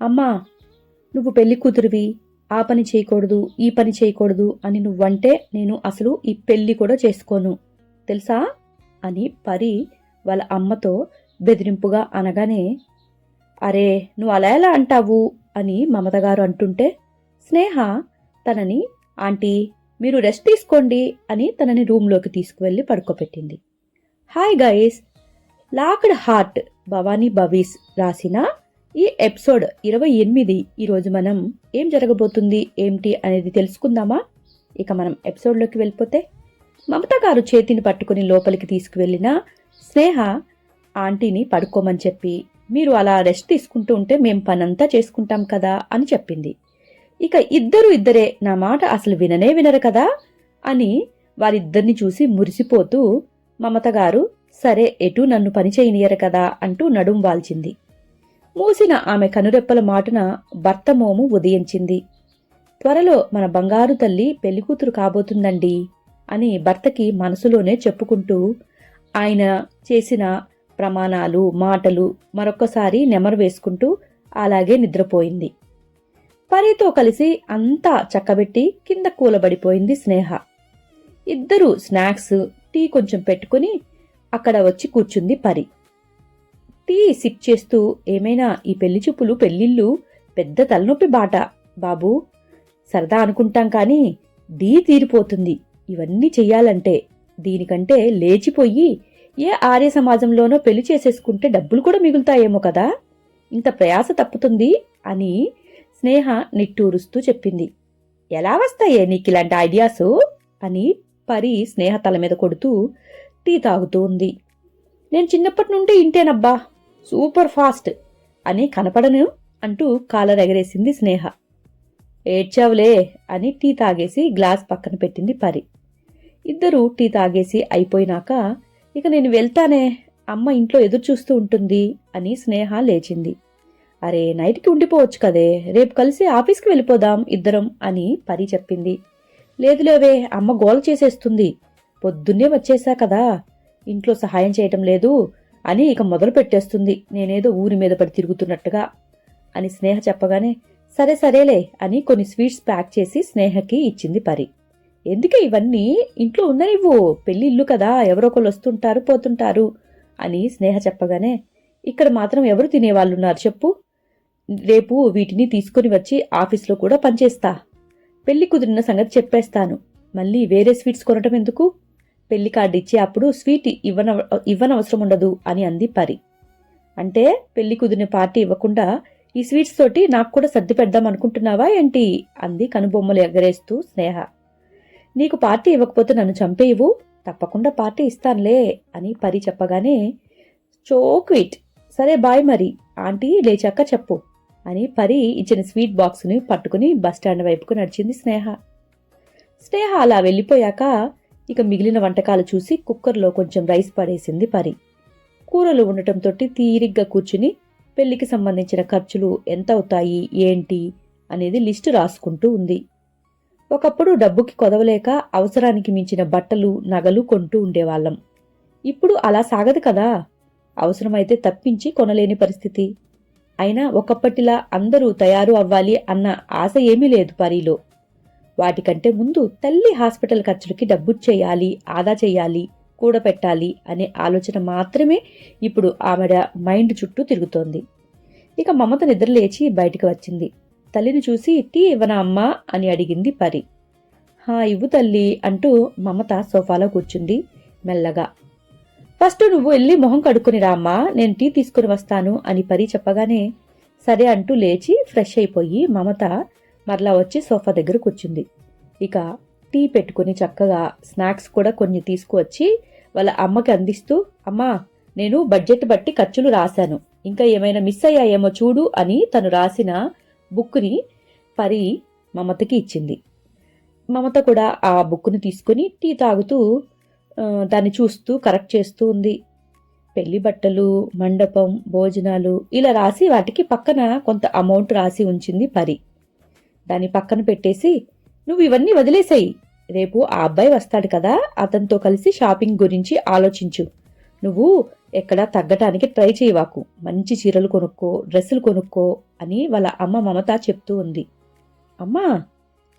అమ్మా, నువ్వు పెళ్లి కూతురివి, ఆ పని చేయకూడదు, ఈ పని చేయకూడదు అని నువ్వంటే నేను అసలు ఈ పెళ్లి కూడా చేసుకోను, తెలుసా అని పరి వాళ్ళ అమ్మతో బెదిరింపుగా అనగానే, అరే నువ్వు అలా ఎలా అంటావు అని మమతగారు అంటుంటే స్నేహ తనని, ఆంటీ మీరు రెస్ట్ తీసుకోండి అని తనని రూమ్లోకి తీసుకువెళ్ళి పడుకోబెట్టింది. Hi guys, locked heart Bhavani Bhavi's రాసిన ఈ ఎపిసోడ్ 28. ఈరోజు మనం ఏం జరగబోతుంది ఏమిటి అనేది తెలుసుకుందామా? ఇక మనం ఎపిసోడ్లోకి వెళ్ళిపోతే, మమత గారు చేతిని పట్టుకుని లోపలికి తీసుకువెళ్ళిన స్నేహ ఆంటీని పడుకోమని చెప్పి, మీరు అలా రెస్ట్ తీసుకుంటూ ఉంటే మేం పనంతా చేసుకుంటాం కదా అని చెప్పింది. ఇక ఇద్దరే నా మాట అసలు విననే వినరు కదా అని వారిద్దరిని చూసి మురిసిపోతూ మమత గారు సరే ఎటు నన్ను పని చేయనియరు కదా అంటూ నడుం వాల్చింది. మూసిన ఆమె కనురెప్పల మాటున భర్త మోము ఉదయించింది. త్వరలో మన బంగారు తల్లి పెళ్లికూతురు కాబోతుందండి అని భర్తకి మనసులోనే చెప్పుకుంటూ ఆయన చేసిన ప్రమాణాలు మాటలు మరొక్కసారి నెమరు వేసుకుంటూ అలాగే నిద్రపోయింది. పరితో కలిసి అంతా చక్కబెట్టి కింద కూలబడిపోయింది స్నేహ. ఇద్దరూ స్నాక్స్ టీ కొంచెం పెట్టుకుని అక్కడ వచ్చి కూర్చుంది పరి. టీ సిప్ చేస్తూ, ఏమైనా ఈ పెళ్లి చూపులు పెళ్లిళ్ళు పెద్ద తలనొప్పి బాట బాబూ, సరదా అనుకుంటాం కానీ డీ తీరిపోతుంది ఇవన్నీ చెయ్యాలంటే. దీనికంటే లేచిపోయి ఏ ఆర్య సమాజంలోనో పెళ్లి చేసేసుకుంటే డబ్బులు కూడా మిగులుతాయేమో కదా, ఇంత ప్రయాస తప్పుతుంది అని స్నేహ నిట్టూరుస్తూ చెప్పింది. ఎలా వస్తాయే నీకిలాంటి ఐడియాసు అని పరి స్నేహ తల మీద కొడుతూ టీ తాగుతూ ఉంది. నేను చిన్నప్పటి నుండి ఇంటేనబ్బా, సూపర్ ఫాస్ట్ అని కనపడను అంటూ కాలర్ ఎగరేసింది స్నేహ. ఏడ్చావులే అని టీ తాగేసి గ్లాస్ పక్కన పెట్టింది పరి. ఇద్దరూ టీ తాగేసి అయిపోయినాక, ఇక నేను వెళ్తానే, అమ్మ ఇంట్లో ఎదురు చూస్తూ ఉంటుంది అని స్నేహ లేచింది. అరే నైట్కి ఉండిపోవచ్చు కదే, రేపు కలిసి ఆఫీస్కి వెళ్ళిపోదాం ఇద్దరం అని పరి చెప్పింది. లేదులేవే, అమ్మ గోల చేసేస్తుంది, పొద్దున్నే వచ్చేసా కదా, ఇంట్లో సహాయం చేయటం లేదు అని ఇక మొదలు పెట్టేస్తుంది, నేనేదో ఊరి మీద పడి తిరుగుతున్నట్టుగా అని స్నేహ చెప్పగానే, సరే సరేలే అని కొన్ని స్వీట్స్ ప్యాక్ చేసి స్నేహకి ఇచ్చింది పరి. ఎందుకే ఇవన్నీ, ఇంట్లో ఉండనివ్వు, పెళ్లి ఇల్లు కదా, ఎవరొకరు వస్తుంటారు పోతుంటారు అని స్నేహ చెప్పగానే, ఇక్కడ మాత్రం ఎవరు తినేవాళ్ళున్నారు చెప్పు, రేపు వీటిని తీసుకుని వచ్చి ఆఫీస్లో కూడా పనిచేస్తా, పెళ్లి కుదిరిన సంగతి చెప్పేస్తాను, మళ్ళీ వేరే స్వీట్స్ కొనటం ఎందుకు, పెళ్లి కార్డు ఇచ్చి అప్పుడు స్వీట్ ఇవ్వనవసరం ఉండదు అని అంది పరి. అంటే పెళ్లి కుదిరిన పార్టీ ఇవ్వకుండా ఈ స్వీట్స్ తోటి నాకు కూడా సర్ది పెడదాం అనుకుంటున్నావా ఏంటి అంది కనుబొమ్మలు ఎగరేస్తూ స్నేహ. నీకు పార్టీ ఇవ్వకపోతే నన్ను చంపేయివు, తప్పకుండా పార్టీ ఇస్తానులే అని పరి చెప్పగానే, చోక్విట్, సరే బాయ్ మరి, ఆంటీ లేచాక చెప్పు అని పరి ఇచ్చిన స్వీట్ బాక్స్ని పట్టుకుని బస్టాండ్ వైపుకు నడిచింది స్నేహ. స్నేహ అలా వెళ్ళిపోయాక ఇక మిగిలిన వంటకాలు చూసి కుక్కర్లో కొంచెం రైస్ పడేసింది పరి. కూరలు ఉండటంతో తీరిగ్గా కూర్చుని పెళ్లికి సంబంధించిన ఖర్చులు ఎంత అవుతాయి ఏంటి అనేది లిస్టు రాసుకుంటూ ఉంది. ఒకప్పుడు డబ్బుకి కొదవలేక అవసరానికి మించిన బట్టలు నగలు కొంటూ ఉండేవాళ్ళం. ఇప్పుడు అలా సాగదు కదా, అవసరమైతే తప్పించి కొనలేని పరిస్థితి. అయినా ఒకప్పటిలా అందరూ తయారు అవ్వాలి అన్న ఆశ ఏమీ లేదు పరిలో. వాటికంటే ముందు తల్లి హాస్పిటల్ ఖర్చులకి డబ్బు చేయాలి, ఆదా చేయాలి, కూడపెట్టాలి అనే ఆలోచన మాత్రమే ఇప్పుడు ఆమెడ మైండ్ చుట్టూ తిరుగుతోంది. ఇక మమత నిద్రలేచి బయటికి వచ్చింది. తల్లిని చూసి టీ ఇవ్వనా అమ్మా అని అడిగింది పరి. హా ఇవ్వు తల్లి అంటూ మమత సోఫాలో కూర్చుంది మెల్లగా. ఫస్ట్ నువ్వు వెళ్ళి మొహం కడుక్కుని రామ్మా, నేను టీ తీసుకుని వస్తాను అని పరి చెప్పగానే సరే అంటూ లేచి ఫ్రెష్ అయిపోయి మమత మరలా వచ్చి సోఫా దగ్గర కూర్చుంది. ఇక టీ పెట్టుకుని చక్కగా స్నాక్స్ కూడా కొన్ని తీసుకువచ్చి వాళ్ళ అమ్మకి అందిస్తూ, అమ్మా నేను బడ్జెట్ బట్టి ఖర్చులు రాశాను, ఇంకా ఏమైనా మిస్ అయ్యాయేమో చూడు అని తను రాసిన బుక్ని పరి మమతకి ఇచ్చింది. మమత కూడా ఆ బుక్ని తీసుకుని టీ తాగుతూ దాన్ని చూస్తూ కరెక్ట్ చేస్తూ ఉంది. పెళ్లి బట్టలు, మండపం, భోజనాలు ఇలా రాసి వాటికి పక్కన కొంత అమౌంట్ రాసి ఉంచింది పరి. దాన్ని పక్కన పెట్టేసి, నువ్వు ఇవన్నీ వదిలేసాయి, రేపు ఆ అబ్బాయి వస్తాడు కదా, అతనితో కలిసి షాపింగ్ గురించి ఆలోచించు, నువ్వు ఎక్కడా తగ్గటానికి ట్రై చేయవాకు, మంచి చీరలు కొనుక్కో, డ్రెస్సులు కొనుక్కో అని వాళ్ళ అమ్మ మమత చెప్తూ ఉంది. అమ్మా,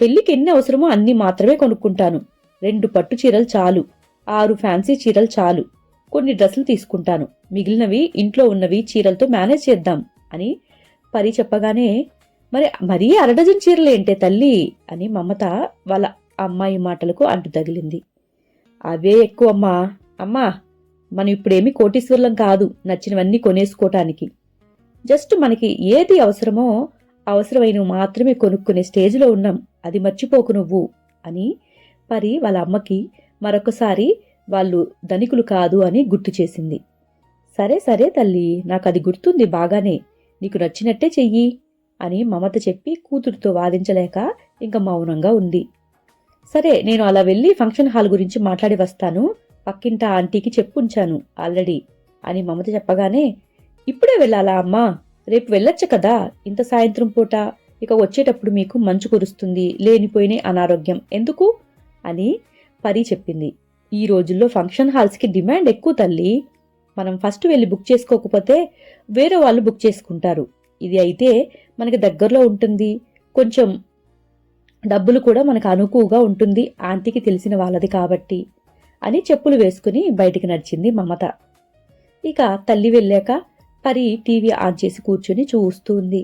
పెళ్లికి ఎన్ని అవసరమో అన్ని మాత్రమే కొనుక్కుంటాను. 2 పట్టు చీరలు చాలు, 6 ఫ్యాన్సీ చీరలు చాలు, కొన్ని డ్రెస్సులు తీసుకుంటాను, మిగిలినవి ఇంట్లో ఉన్నవి చీరలతో మేనేజ్ చేద్దాం అని పరి చెప్పగానే, మరీ 1 డజన్ చీరలేంటే తల్లి అని మమత వాళ్ళ అమ్మాయి మాటలకు అంటు తగిలింది. అవే ఎక్కువమ్మా. అమ్మా, మనం ఇప్పుడేమీ కోటీశ్వర్లం కాదు నచ్చినవన్నీ కొనేసుకోవటానికి. జస్ట్ మనకి ఏది అవసరమో అవసరమైనవి మాత్రమే కొనుక్కునే స్టేజ్లో ఉన్నాం, అది మర్చిపోకు నువ్వు అని పరి వాళ్ళ అమ్మకి మరొకసారి వాళ్ళు ధనికులు కాదు అని గుర్తు చేసింది. సరే సరే తల్లి, నాకు అది గుర్తుంది బాగానే, నీకు నచ్చినట్టే చెయ్యి అని మమత చెప్పి కూతురుతో వాదించలేక ఇంక మౌనంగా ఉంది. సరే, నేను అలా వెళ్ళి ఫంక్షన్ హాల్ గురించి మాట్లాడి వస్తాను, పక్కింట ఆంటీకి చెప్పుంచాను ఆల్రెడీ అని మమత చెప్పగానే, ఇప్పుడే వెళ్ళాలా అమ్మా? రేపు వెళ్ళొచ్చు కదా, ఇంత సాయంత్రం పూట, ఇక వచ్చేటప్పుడు మీకు మంచు కురుస్తుంది, లేనిపోయిన అనారోగ్యం ఎందుకు అని పరి చెప్పింది. ఈ రోజుల్లో ఫంక్షన్ హాల్స్కి డిమాండ్ ఎక్కువ తల్లి, మనం ఫస్ట్ వెళ్ళి బుక్ చేసుకోకపోతే వేరే వాళ్ళు బుక్ చేసుకుంటారు. ఇది అయితే మనకి దగ్గరలో ఉంటుంది, కొంచెం డబ్బులు కూడా మనకు అనుకువగా ఉంటుంది, ఆంటీకి తెలిసిన వాళ్ళది కాబట్టి అని చెప్పులు వేసుకుని బయటికి నడిచింది మమత. ఇక తల్లి వెళ్ళాక పరి టీవీ ఆన్ చేసి కూర్చుని చూస్తూ ఉంది.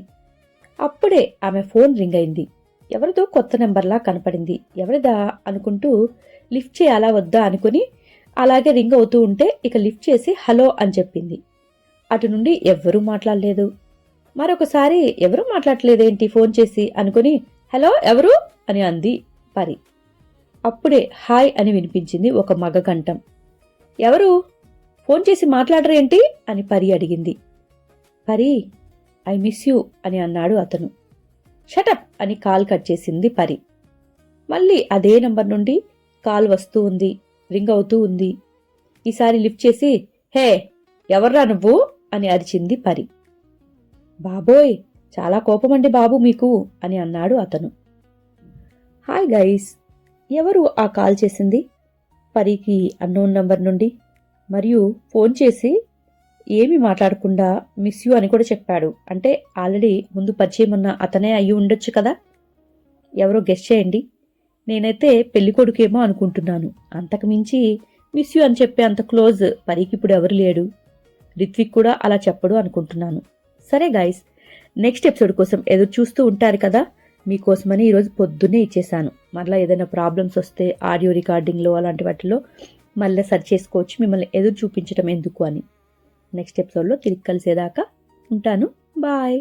అప్పుడే ఆమె ఫోన్ రింగ్ అయింది. ఎవరిదో కొత్త నెంబర్లా కనపడింది. ఎవరిదా అనుకుంటూ లిఫ్ట్ చేయాలా వద్దా అనుకుని అలాగే రింగ్ అవుతూ ఉంటే ఇక లిఫ్ట్ చేసి హలో అని చెప్పింది. అటు నుండి ఎవ్వరూ మాట్లాడలేదు. మరొకసారి ఎవరూ మాట్లాడలేదేంటి ఫోన్ చేసి అనుకుని హలో ఎవరు అని అంది పరి. అప్పుడే హాయ్ అని వినిపించింది ఒక మగ కంఠం. ఎవరు? ఫోన్ చేసి మాట్లాడరేంటి అని పరి అడిగింది. పరి, ఐ మిస్ యూ అని అన్నాడు అతను. షటప్ అని కాల్ కట్ చేసింది పరి. మళ్ళీ అదే నంబర్ నుండి కాల్ వస్తూ ఉంది, రింగ్ అవుతూ ఉంది. ఈసారి లిఫ్ట్ చేసి హే ఎవర్రా నువ్వు అని అరిచింది పరి. బాబోయ్, చాలా కోపమండి బాబు మీకు అని అన్నాడు అతను. హాయ్ గైస్, ఎవరు ఆ కాల్ చేసింది? పరికి అన్నోన్ నంబర్ నుండి, మరియు ఫోన్ చేసి ఏమీ మాట్లాడకుండా మిస్ యూ అని కూడా చెప్పాడు. అంటే ఆల్రెడీ ముందు పరిచయం ఉన్న అతనే అయ్యి ఉండొచ్చు కదా. ఎవరో గెస్ చేయండి. నేనైతే పెళ్లి కొడుకేమో అనుకుంటున్నాను. అంతకుమించి మిస్ యూ అని చెప్పే అంత క్లోజ్ పరికి ఇప్పుడు ఎవరు లేడు. రిత్విక్ కూడా అలా చెప్పడు అనుకుంటున్నాను. సరే గైస్, నెక్స్ట్ ఎపిసోడ్ కోసం ఎదురు చూస్తూ ఉంటారు కదా, మీకోసమని ఈరోజు పొద్దున్నే ఇచ్చేసాను. మళ్ళీ ఏదైనా ప్రాబ్లమ్స్ వస్తే ఆడియో రికార్డింగ్లో అలాంటి వాటిలో మళ్ళీ సెర్చ్ చేసుకోవచ్చు, మిమ్మల్ని ఎదురు చూపించడం ఎందుకు అని. నెక్స్ట్ ఎపిసోడ్లో తిరిగి కలిసేదాకా ఉంటాను. బాయ్.